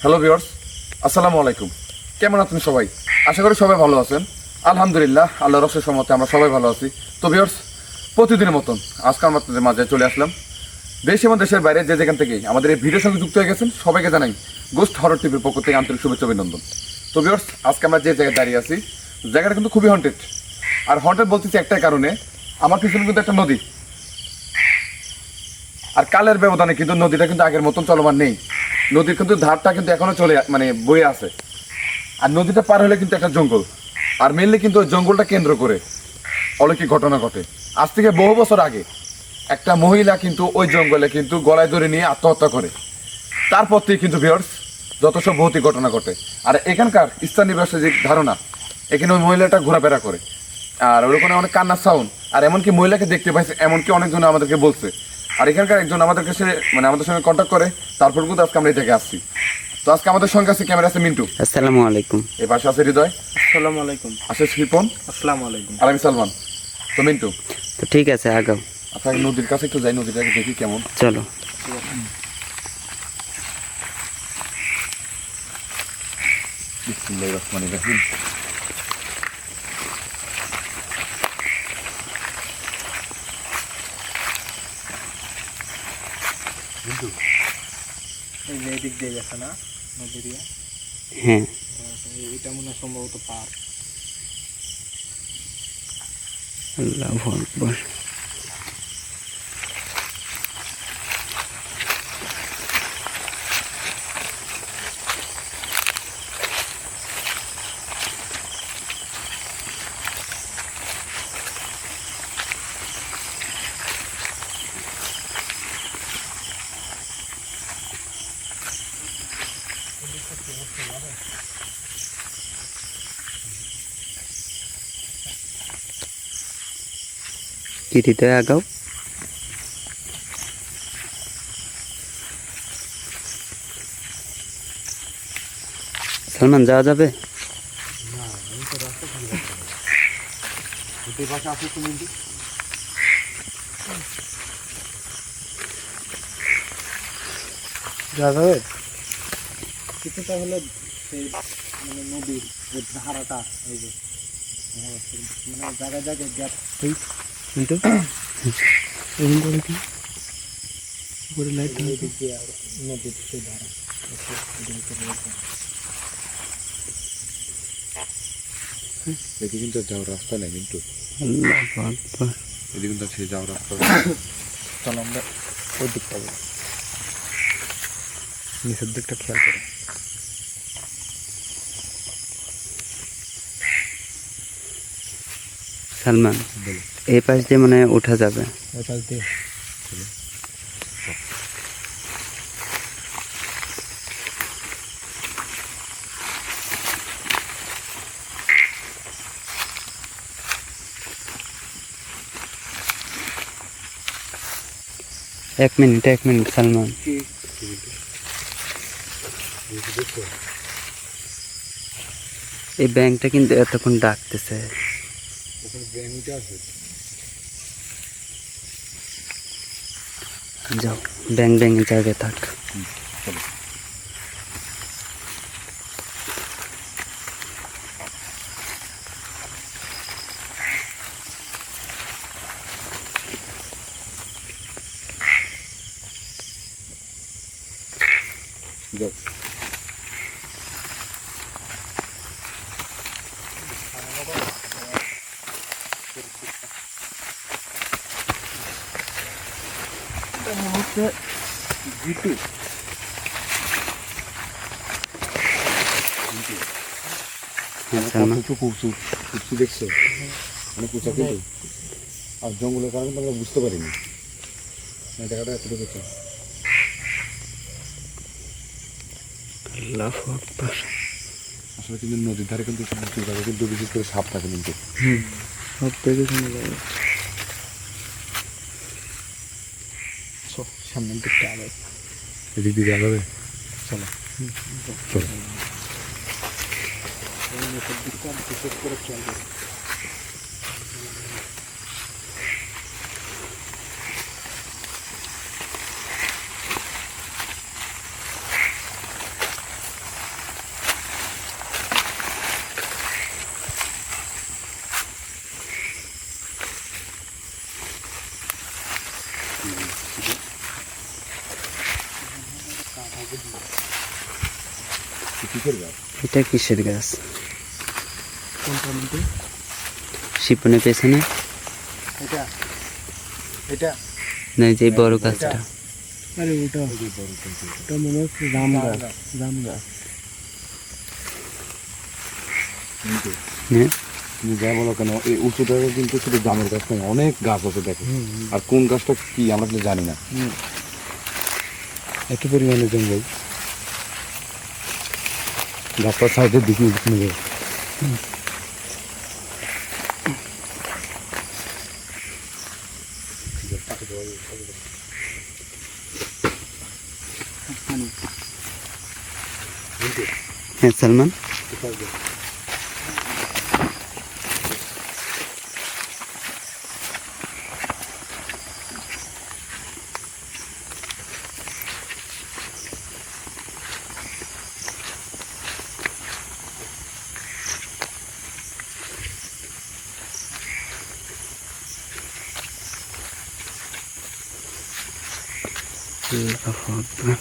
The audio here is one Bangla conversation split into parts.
হ্যালো ভিউয়ার্স, আসসালামু আলাইকুম। কেমন আছেন সবাই? আশা করি সবাই ভালো আছেন। আলহামদুলিল্লাহ, আল্লাহর রসের সম্মতে আমরা সবাই ভালো আছি। তো ভিউয়ার্স, প্রতিদিনের মতন আজকে আমরা আপনাদের মাঝে চলে আসলাম। দেশ এবং দেশের বাইরে যে যেখান থেকেই আমাদের এই ভিডিওর সঙ্গে যুক্ত হয়ে গেছেন সবাইকে জানাই গোস্ট হরর টিভির পক্ষ থেকে আন্তরিক শুভেচ্ছা অভিনন্দন। তো ভিউয়ার্স, আজকে আমরা যে জায়গায় দাঁড়িয়ে আছি, জায়গাটা কিন্তু খুবই হন্টেড। আর হন্টেড বলতেছি একটাই কারণে, আমার পিছনে কিন্তু একটা নদী, আর কালের ব্যবধানে কিন্তু নদীটা কিন্তু আগের মতন চলমান নেই। নদীর কিন্তু ধারটা কিন্তু এখনো বয়ে আছে। আর নদীটা পার হলে কিন্তু একটা জঙ্গল, আর মেনলি কিন্তু ওই জঙ্গলটা কেন্দ্র করে অলৌকিক ঘটনা ঘটে। আজ থেকে বহু বছর আগে একটা মহিলা কিন্তু ওই জঙ্গলে কিন্তু গলায় ধরে নিয়ে আত্মহত্যা করে। তারপর থেকে কিন্তু ভিউয়ার্স যত সব ভৌতিক ঘটনা ঘটে। আর এখানকার স্থানীয় যে ধারণা, এখানে ওই মহিলাটা ঘোরাফেরা করে, আর ওখানে অনেক কান্নার সাউন্ড, আর এমনকি মহিলাকে দেখতে পাইছে, এমনকি অনেকজন আমাদেরকে বলছে। আর এখানকার একজন আমাদেরকে আমাদের সঙ্গে কন্ট্যাক্ট করে, তারপর কিন্তু আজকে আমরা এই জায়গায় আসছি। তো আজকে আমাদের সঙ্গে আছে ক্যামেরা আছে মিন্টু। আসসালামু আলাইকুম। এই পাশে আছে হৃদয়। আসসালামু আলাইকুম। আছে শিপন। আসসালামু আলাইকুম। আর আমি সালমান। তো মিন্টু, তো ঠিক আছে, আগাও। আচ্ছা নদীর কাছে একটু যাই, নদীটাকে দেখি কেমন। চলো। বিসমিল্লাহির রহমানির রহিম। এই যে এদিক দিয়ে গেছে না নদী দিয়ে? হ্যাঁ, এটা মনে হয় সম্ভবত পার। আল্লাহু আকবার। কি হৃদয়, আগাও। সালমান, যাওয়া যাবে? যা যাবে কিছুটা হলে সেই মানে নদীর যে ধারাটা, এই যে মানে জায়গায় জায়গায় গ্যাপ কিন্তু এরকম করে কি করে লাইট দিয়ে আর নদীর সেই ধারা এদিকে কিন্তু যাওয়ার রাস্তা নেই মিন্টু। আল্লাহু আকবার। এদিকে কিন্তু সে যাওয়ার রাস্তা। চলো আমরা ওই দিকটা যাই, নিচের দিকটা খেয়াল করে। সালমান, এই পাশ দিয়ে মনে হয় উঠা যাবে। ওই পাশ দিয়ে এক মিনিট সালমান। এই ব্যাংকটা কিন্তু এতক্ষণ ডাকতেছে। যাও, ব্যাং জায়গায় থাক। যাও। সালমান, কুচু দেখছো অনেক উঁচা কিন্তু, আর জঙ্গলের কারণে আমরা বুঝতে পারিনি জায়গাটা এতটুকু উঁচা। আল্লাহু আকবার। আসলে কিন্তু নদীর ধারে কিন্তু সমুদ্রের ধারে কিন্তু বিশেষ করে সাপ থাকে কিন্তু। সব থেকে শুনে যাবে। সামনের দিকটা আগে এদিক দিকে আগাবে। চলো চলো। নিচের দিকটা বিশেষ করে খেয়াল করে। কিসের গাছ? এটা কিসের গাছ? কোনটা মিন্টু? শিপনের পেছনে এটা এটা না, এই যে বড় গাছটা। আরে ওটা ওটা মনে হচ্ছে জাম গাছ। জাম গাছ। কিন্তু হ্যাঁ, তুমি যা বলো কেন, এই উঁচু জায়গায় কিন্তু শুধু জামের গাছ নেই, অনেক গাছ আছে দেখো। আর কোন গাছটা কি আমরা কিন্তু জানি না। এত পরিমাণে জঙ্গল, গাছটার সাইডের দিকে নেবে। হ্যাঁ সালমান, আল্লাহু আকবার।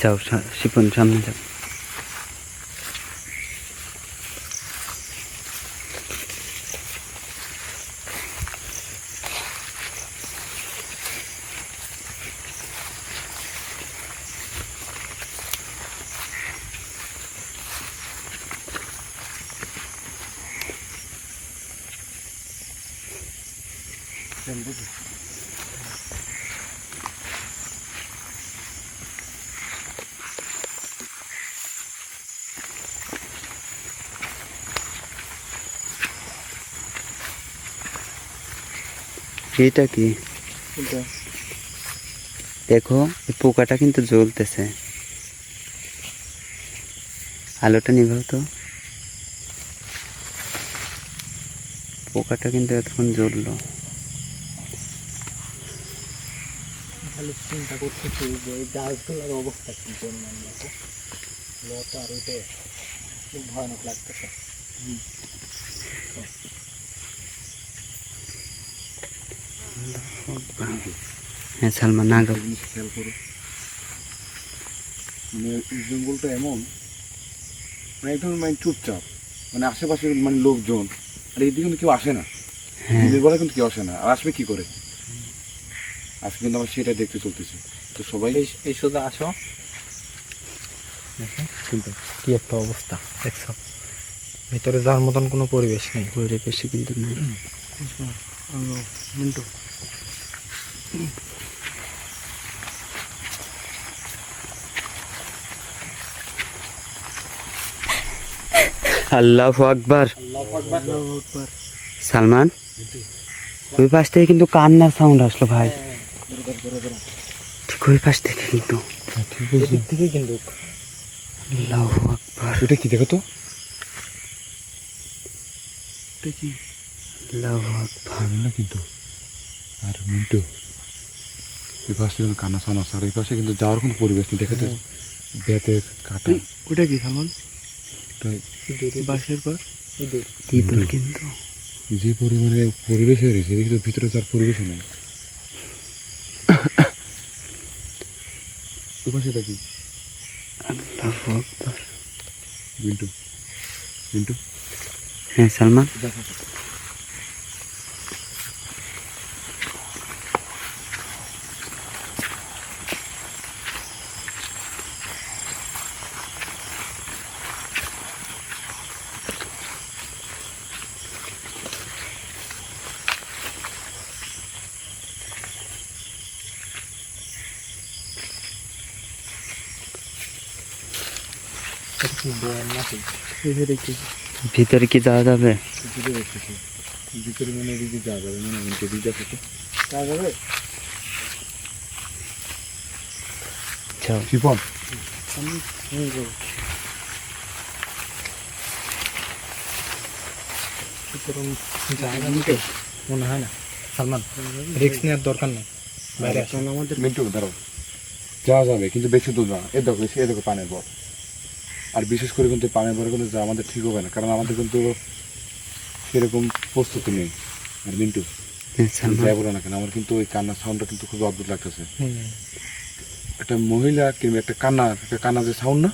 যাও শিপন, সামনে যাও। এটা কি কোনটা? দেখো, এই পোকাটা কিন্তু জ্বলতেছে। আলোটা নিভাও তো। পোকাটা কিন্তু এতক্ষণ জ্বললো। খালি চিন্তা করতেছি যে এই গাছগুলোর অবস্থা কি পরিমাণ মতো লতা আর ওইটা খুব ভয়ানক লাগতেছে। হ্যাঁ সালমান, না গো। জিনিস খেয়াল করো, মানে এই জঙ্গলটা এমন, মানে একদম মানে চুপচাপ, মানে আশেপাশে মানে লোকজন, আর এইদিকে কিন্তু কেউ আসে না। হ্যাঁ, দিনের বেলা কিন্তু কেউ আসে না, আর আসবে কি করে? আজকে কিন্তু আমরা সেটা দেখতে চলতেছি, তো সবাই এই সোজা আসো, দেখো কি একটা অবস্থা দেখছো, ভিতরে যাওয়ার মতন কোনো পরিবেশ নেই। পরিবেশে কিন্তু নেই। মিন্টু আল্লাহু আকবার। আল্লাহু আকবার। সালমান, ওই পাশ থেকে কিন্তু কান্নার সাউন্ড আসলো ভাই। ঠিক ওই পাশ থেকে কিন্তু। এদিক থেকে কিন্তু আল্লাহু আকবার। এটা কি দেখো তো, এটা কি? আল্লাহু আকবার। না কিন্তু, আর মিন্টু এই পাশে কিন্তু কান্না সানা, আর এই পাশে কিন্তু যাওয়ার কোনো পরিবেশ নেই, দেখে তো বেতের কাটা। ওটা কি সালমান? ওটা বাঁশের পর ইঁদুর কিন্তু। যে পরিমাণে পরিবেশ হয়ে রয়েছে, এদিকে তো ভিতরে তার পরিবেশ নেই। ওই পাশে দেখি আল্লাহু আকবার। মিন্টু, মিন্টু হ্যাঁ সালমান, দেখো ভিতরে কি যাওয়া যাবে? ভিতরে দেখতেছি, ভিতরে মানে এদিকে যাওয়া যাবে, মানে মিন্টু দিকে আছে তো যাওয়া যাবে? যাও। শিপন আমি নিয়ে যাবো। সুতরাং জায়গা নিতে মনে হয় না সালমান রিস্ক নেওয়ার দরকার নেই বাইরে আসলে আমাদের মিন্টু দাঁড়াও, যাওয়া যাবে কিন্তু বেশি দূর না। এ দেখো এ দেখো পানের বর। আর বিশেষ করে কিন্তু পানের বরে কিন্তু যাওয়া আমাদের ঠিক হবে না, কারণ আমাদের কিন্তু সেরকম প্রস্তুতি নেই। আর মিন্টু হ্যাঁ সালমান, যাই বলো না কেন, আমার কিন্তু ওই কান্নার সাউন্ডটা কিন্তু খুব অদ্ভুত লাগতেছে। একটা মহিলা কিংবা একটা কান্না যে সাউন্ড না,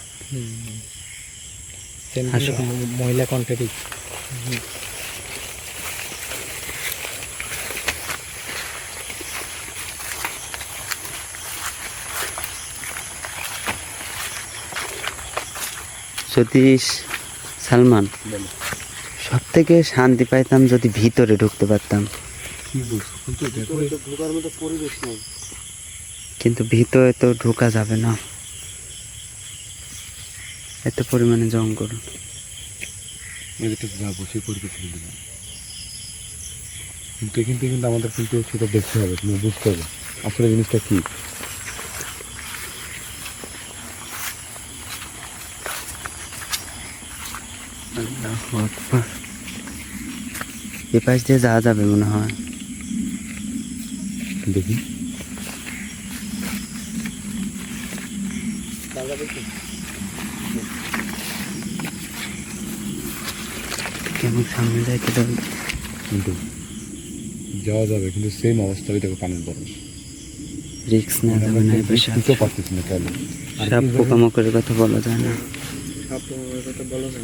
মহিলা কণ্ঠেরই যদি সালমান বলো সব থেকে শান্তি পাইতাম যদি ভিতরে ঢুকতে পারতাম, কি বলছো? কিন্তু দেখো ঢোকার মতো পরিবেশ নেই। কিন্তু ভিতরে তো ঢোকা যাবে না, এত পরিমাণে জঙ্গল। এদিকে যাবো সেই পরিবেশে কিন্তু না। কিন্তু আমাদের কিন্তু সেটা দেখতে হবে, তুমি বুঝতে হবে আসলে জিনিসটা কি। আল্লাহু আকবার। এ পাশ দিয়ে যাওয়া যাবে মনে হয়। দেখি কেমন সামনে যাইতে দেবে, কিন্তু যাওয়া যাবে, কিন্তু সেম অবস্থা ওই দেখো পানির বরফ। রিক্স নেওয়া যাবে না। এ পাশে বুঝতে পারতেছি না কেন। সব পোকামাকড়ের কথা বলা যায় না। সব তোমার কথা বলো না।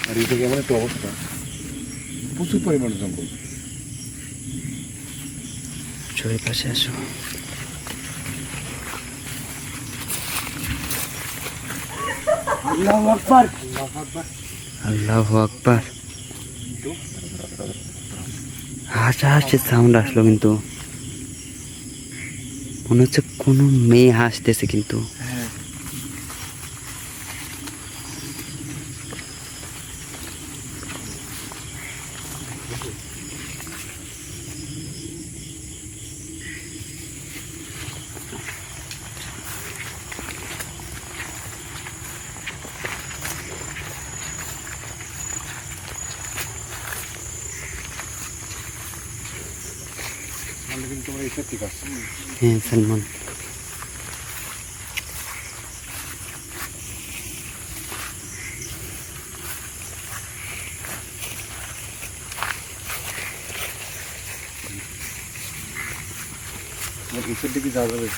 আর এইটা কেমন একটা অবস্থা, প্রচুর পরিমাণে জঙ্গল। চোরের পাশে আসো। আল্লাহু আকবার, আল্লাহু আকবার। আল্লাহু আকবার। হাসি সাউন্ড আসলো, কিন্তু মনে হচ্ছে কোনো মেয়ে হাসতেছে কিন্তু। হ্যাঁ তাহলে কিন্তু তোমরা এসে ঠিক আছে। হ্যাঁ সালমান, এসের দিকে যাওয়া যাবে,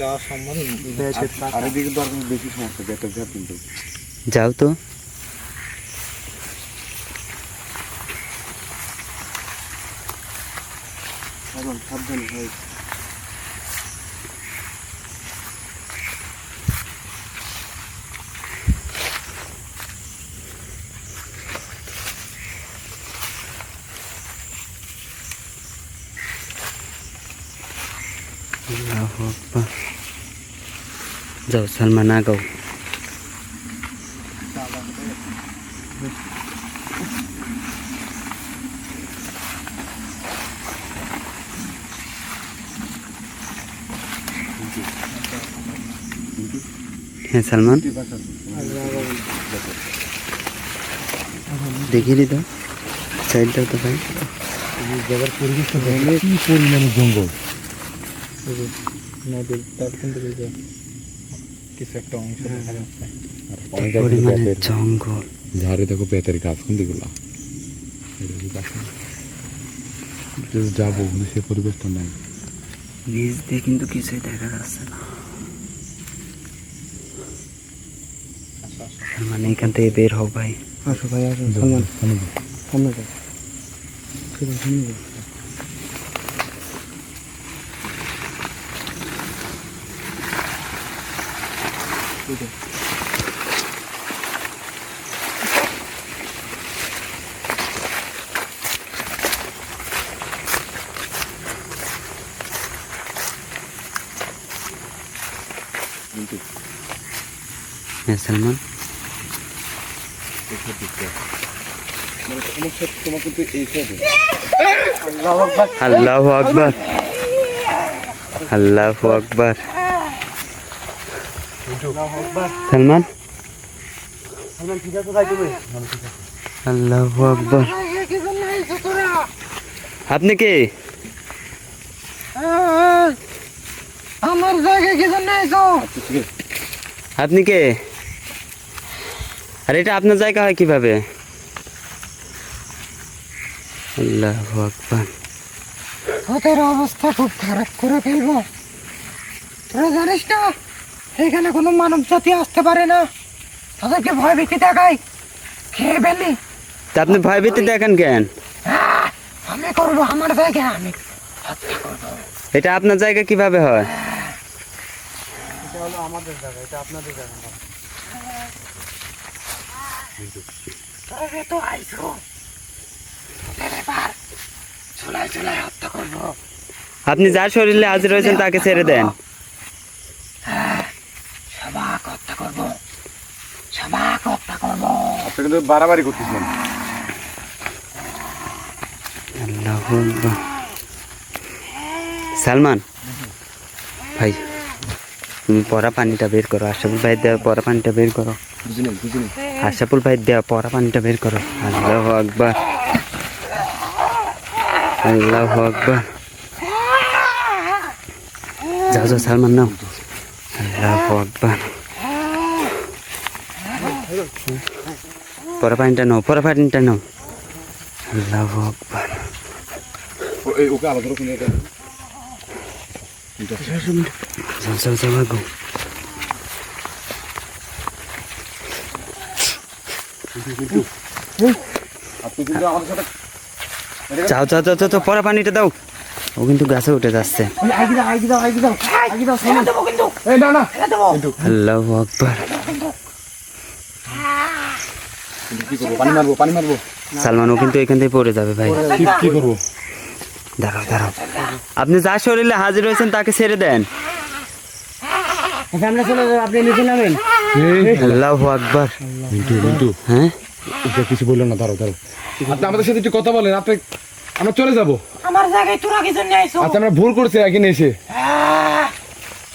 যাওয়া সম্ভব আর এদিকে কিন্তু আর কোনো বেশি সমস্যা একটা ঝাড় কিন্তু। যাও তো। সাবধানে হয়। আল্লাহু আকবার। যাও সালমান, আগাও। হ্যাঁ সালমান, দেখিয়ে দিত সাইডটাও তো ভাই। জায়গার পরিবেশটা কি পরিমাণে জঙ্গল। নদীর তার কিন্তু কিছু একটা অংশ দেখা যাচ্ছে। পরিমাণে জঙ্গল। ঝাড়ে দেখো পেঁতের গাছ কোনদিগুলা যাবো, কিন্তু সে পরিবেশটা নাই। নিচ দিয়ে কিন্তু কিছুই দেখা যাচ্ছে না। মানে এখান থেকে বের হোক ভাই। আসো ভাই, আসো সালমান, সামনে যাও, সামনে যাও। হ্যাঁ সালমান, আল্লাহু আকবার, আল্লাহু আকবার। সালমান সালমান ঠিক আছে ভাই তুমি? আল্লাহু আকবার। আপনি কে? আমার জায়গায় কি জন্য আইছো? আপনি কে? আর এটা আপনার জায়গা হয় কিভাবে? আল্লাহু আকবার। তোদের অবস্থা খুব খারাপ করে ফেলবো। তোরা জানিস না এখানে কোনো মানব জাতি আসতে পারে না, তাদেরকে ভয় ভীতি দেখায়, খেয়ে ফেলি। তা আপনি ভয়ভীতি দেখেন কেন? আমি করবো আমার জায়গায়, আমি হত্যা করবো। এটা আপনার জায়গা কিভাবে হয়? এটা হলো আমাদের জায়গা, এটা আপনাদের জায়গা না। তোরা তো আইছো, তোদের এবার চুলাই চুলাই হত্যা করবো। আপনি যার শরীরে হাজির হয়েছেন তাকে ছেড়ে দেন। সবাক হত্যা করবো, সবাক হত্যা করবো। আপনি কিন্তু বাড়াবাড়ি করতেছেন। আল্লাহু আকবার। সালমান ভাই, তুমি পরা পানিটা বের করো। আশরাফুল ভাই দেওয়া পরা পানিটা বের করো। বুঝিনি। আশরাফুল ভাই দেওয়া পরা পানিটা বের করো। আল্লাহু আকবার, আল্লাহু আকবার। যাও যাও সালমান নাও। আল্লাহু আকবার। পরা পানিটা নাও, পরা পানিটা নাও। আল্লাহু আকবার। ওকে আলাদা করে নিয়ে যাবেন। যাও যাও যাও আগো। আপনি কিন্তু আমাদের সাথে যাও যাও যাও যাও, পরা পানিটা দাও। ও কিন্তু গাছে উঠে যাচ্ছে। এই না না কিন্তু আল্লাহু আকবার। কি করবো? পানি মারবো। সালমান ও কিন্তু এখান থেকে পড়ে যাবে ভাই। কি করবো? দাঁড়াও দাঁড়াও, আপনি যার শরীরে হাজির হয়েছেন তাকে ছেড়ে দেন। আমরা চলে যাবো, আপনি নিচে নামেন। আল্লাহু আকবার। মিন্টু হ্যাঁ, ওকে কিছু বললেন না, দাঁড়াও। আপনি আমাদের সাথে একটু কথা বলেন। আমরা চলে যাবো। আমার জায়গায় তোরা কি জন্য আইছো? আচ্ছা, আমরা ভুল করছি এখানে এসে।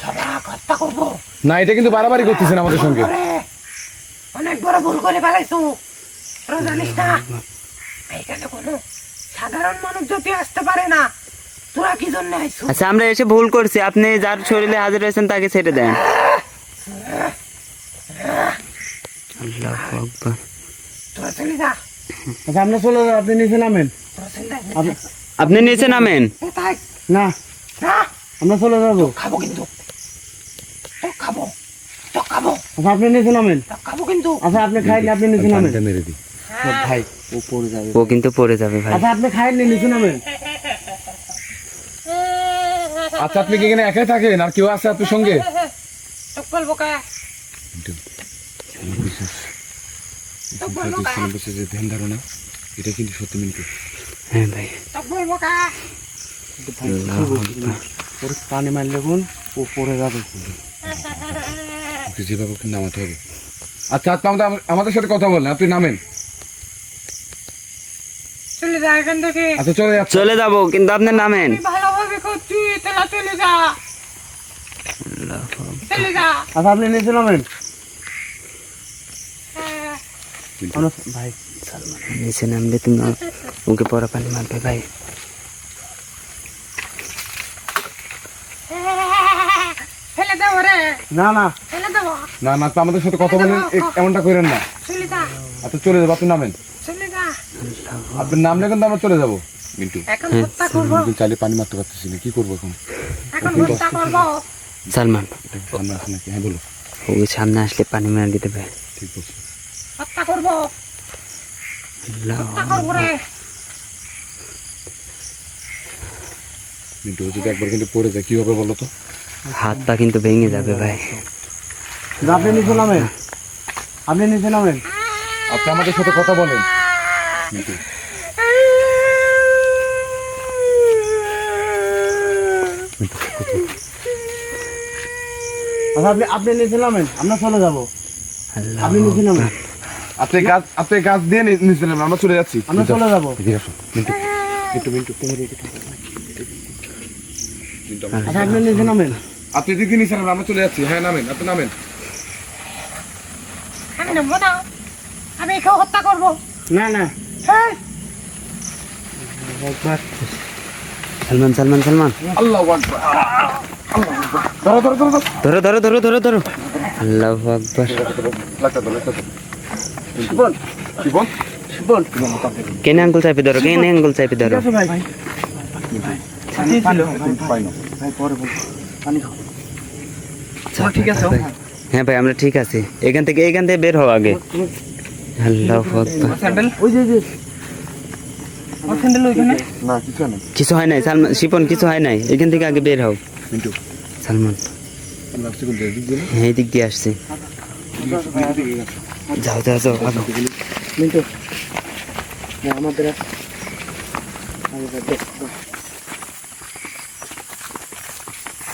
সবাক হত্যা করবো। না, এটা কিন্তু বাড়াবাড়ি করতেছেন আমাদের সঙ্গে। অনেক বড় ভুল করে ফেলাইছো। তোরা জানিস না এখানে কোনো সাধারণ মানব জাতি আসতে পারে না। তোরা কি জন্য আইছো? আচ্ছা আমরা এসে ভুল করছি, আপনি যার শরীরে হাজির হয়েছেন তাকে ছেড়ে দেন। আল্লাহু আকবার। তোরা চলে যা। আচ্ছা আমরা চলে যাবো, আপনি নিচে নামেন। তোরা চলে যা। আপনি নিচে নামেন। তাই না না, আমরা চলে যাবো। খাবো কিন্তু, তো খাবো, তো খাবো, আচ্ছা আপনি নিচে নামেন। তো খাবো কিন্তু। আচ্ছা আপনি খাইলে আপনি নিচে নামেন। মেরে দিই। ভাই ও পড়ে যাবে, ও কিন্তু পড়ে যাবে ভাই। আচ্ছা আপনি খাইলে নিচে নামেন। আচ্ছা, আপনি কি এখানে একাই থাকেন আর কেউ আছে আপনার সঙ্গে? তো বলবো কা, তো বলবো কা, যে ধ্যান ধারণা এটা কিন্তু সত্যি মিন্টু। হ্যাঁ ভাই। তো বলবো কা। আল্লাহু আকবার। ওর পানি মারলে কোন ও পড়ে যাবে। ওকে যেভাবে ওকে নামাতে হবে। আচ্ছা, আপনি আমাদের সাথে কথা বলেন। আপনি নামেন। চলে যা এখান থেকে। আচ্ছা, চলে যাচ্ছে। চলে যাব, কিন্তু আপনি নামেন। তুই ভালোভাবে করছি, তাহলে চলে যা, চলে যা। আচ্ছা আপনি নিচে নামেন। আমরা ভাই নিচে নামলে তুমি ওকে পরা পানি মারবে ভাই। ফেলে দেবো রে, না না ফেলে দেবো। না না, আপনি আমাদের সাথে কথা বলেন। এমনটা করেন না। চলে যা, আচ্ছা, চলে যাবো। আপনি নামেন। চলে যা। আপনি নামলে কিন্তু আমরা চলে যাবো। মিন্টু, এখন হত্যা করবো, কিন্তু চাইলে পানি মারতে পারতেছি না। কি করবো এখন? এখন হত্যা করবো। সালমান এটা কি সামনে আসে নাকি? হ্যাঁ, বলো। ওকে সামনে আসলে পানি মেরে দিতে হবে। ঠিক বলছো। হত্যা করবো, হত্যা করবো রে। মিন্টু যদি একবার কিন্তু পড়ে যায় কি হবে বলো তো? হাত পা কিন্তু ভেঙে যাবে ভাই। আপনি নিচে নামেন। আপনি নিচে নামেন। আপনি আমাদের সাথে কথা বলেন। মিন্টু, আচ্ছা আপনি নিচে নামেন, আমরা চলে যাবো। আল্লাহু আপনি নিচে নামেন, আপনি গাছ দিয়ে নিচে নামেন। আমরা চলে যাচ্ছি। আমরা চলে যাবো। এদিকে আসো। মিন্টু, মিন্টু, তুমি মিন্টু, আচ্ছা আপনি নিচে নামেন। আপনি দিকে নিচে নামেন। আমরা চলে যাচ্ছি। হ্যাঁ, নামেন। আপনি নামেন। আমি নেবো না, আমি একে হত্যা করব না না হ্যাঁ একবার সালমান সালমান সালমান আল্লাহু আকবার ধরো ধরো ধরো ধরো। ধরো ধরো ধরো ধরো ধরো আল্লাহু আকবার লাগতা ধরো লাগতা শিবন শিবন শিবন কেনে আঙ্গুল চাপি ধরো কেনে আঙ্গুল চাপি ধরো ভাই পাই না ভাই পরে বল পানি খাও ঠিক আছে হ্যাঁ ভাই আমরা ঠিক আছি এখান থেকে বের হও আগে আল্লাহু আকবার স্যান্ডেল ওই যে আমার স্যান্ডেল ওইখানে না কিছু না কিছু হয় নাই সালমান শিপন কিছু হয় নাই এখান থেকে আগে বের হও মিন্টু সালমান লাগছে কোন দিক দিয়ে হ্যাঁ এই দিক দিয়ে আসছি যাও যাও যাও আগো মিন্টু আমাদের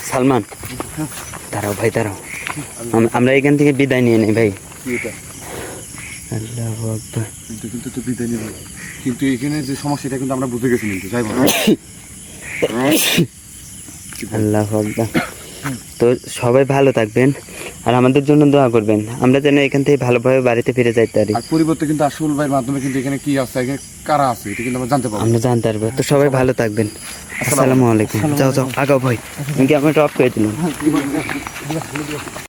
সালমান দাঁড়াও ভাই দাঁড়াও আমরা এখান থেকে বিদায় নিয়ে নেই ভাই কি এটা আল্লাহু আকবার কিন্তু তো বিদায় নিব কিন্তু এখানে যে সমস্যাটা কিন্তু আমরা বুঝে গেছি কিন্তু যাই বল আল্লাহু আকবার তো সবাই ভালো থাকবেন আর আমাদের জন্য দোয়া করবেন আমরা যেন এখান থেকে ভালোভাবে বাড়িতে ফিরে যাইতে পারি আর পরিবর্তে কিন্তু আসল ভাইয়ের মাধ্যমে কিন্তু এখানে কি আছে এখানে কারা আছে এটা কিন্তু আমরা জানতে পারবো আমরা জানতে পারবো তো সবাই ভালো থাকবেন আসসালামু আলাইকুম যাও যাও আগাও ভাই আমি কি আমি ড্রপ করে দিলাম